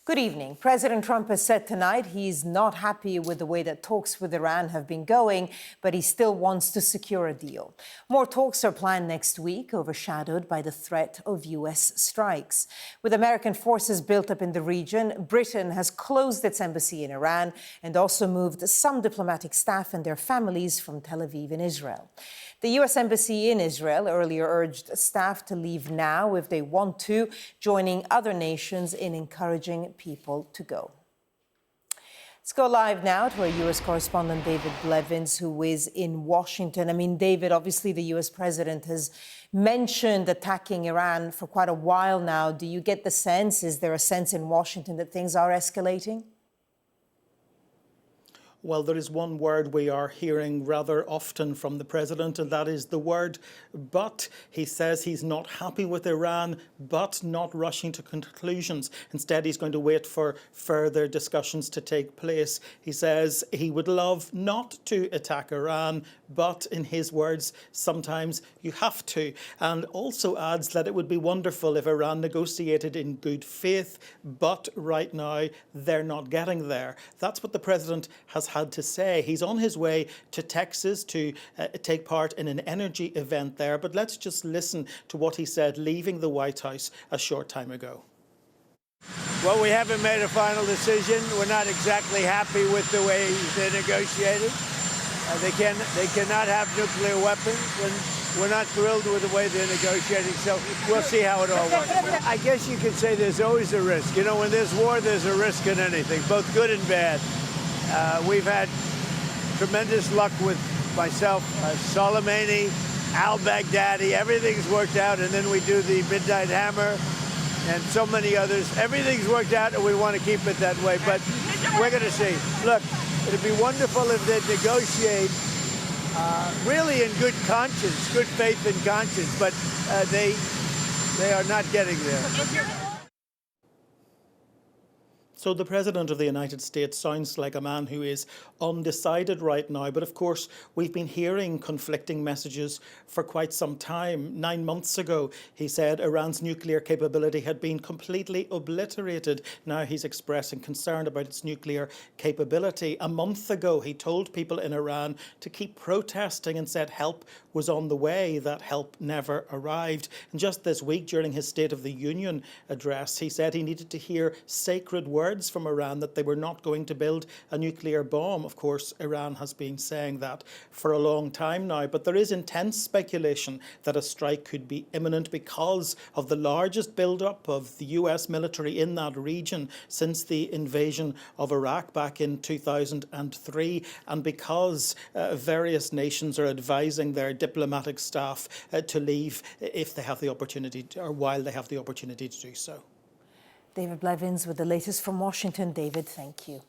Good evening. President Trump has said tonight he's not happy with the way that talks with Iran have been going, but he still wants to secure a deal. More talks are planned next week, overshadowed by the threat of U.S. strikes. With American forces built up in the region, Britain has closed its embassy in Iran and also moved some diplomatic staff and their families from Tel Aviv in Israel. The U.S. Embassy in Israel earlier urged staff to leave now if they want to, joining other nations in encouraging people to go. Let's go live now to our U.S. correspondent, David Blevins, who is in Washington. David, obviously the U.S. president has mentioned attacking Iran for quite a while now. Do you get the sense, is there a sense in Washington that things are escalating? Well, there is one word we are hearing rather often from the president, and that is the word but. He says he's not happy with Iran, but not rushing to conclusions. Instead, he's going to wait for further discussions to take place. He says he would love not to attack Iran, but in his words, sometimes you have to. And also adds that it would be wonderful if Iran negotiated in good faith, but right now they're not getting there. That's what the president has had to say. He's on his way to Texas to take part in an energy event there. But let's just listen to what he said leaving the White House a short time ago. Well, we haven't made a final decision. We're not exactly happy with the way they negotiated. They cannot have nuclear weapons, and we're not thrilled with the way they're negotiating, so we'll see how it all works. I guess you could say there's always a risk. You know, when there's war, there's a risk in anything, both good and bad. We've had tremendous luck with myself, Soleimani, al-Baghdadi. Everything's worked out, and then we do the Midnight Hammer and so many others. Everything's worked out, and we want to keep it that way, but we're going to see. Look, it'd be wonderful if they'd negotiate really in good conscience, good faith and conscience, but they are not getting there. So the President of the United States sounds like a man who is undecided right now. But of course, we've been hearing conflicting messages for quite some time. 9 months ago, he said Iran's nuclear capability had been completely obliterated. Now he's expressing concern about its nuclear capability. A month ago, he told people in Iran to keep protesting and said help was on the way. That help never arrived. And just this week, during his State of the Union address, he said he needed to hear sacred words from Iran that they were not going to build a nuclear bomb. Of course, Iran has been saying that for a long time now, but there is intense speculation that a strike could be imminent because of the largest build-up of the US military in that region since the invasion of Iraq back in 2003, and because various nations are advising their diplomatic staff to leave if they have the opportunity or while they have the opportunity to do so. David Blevins with the latest from Washington. David, thank you.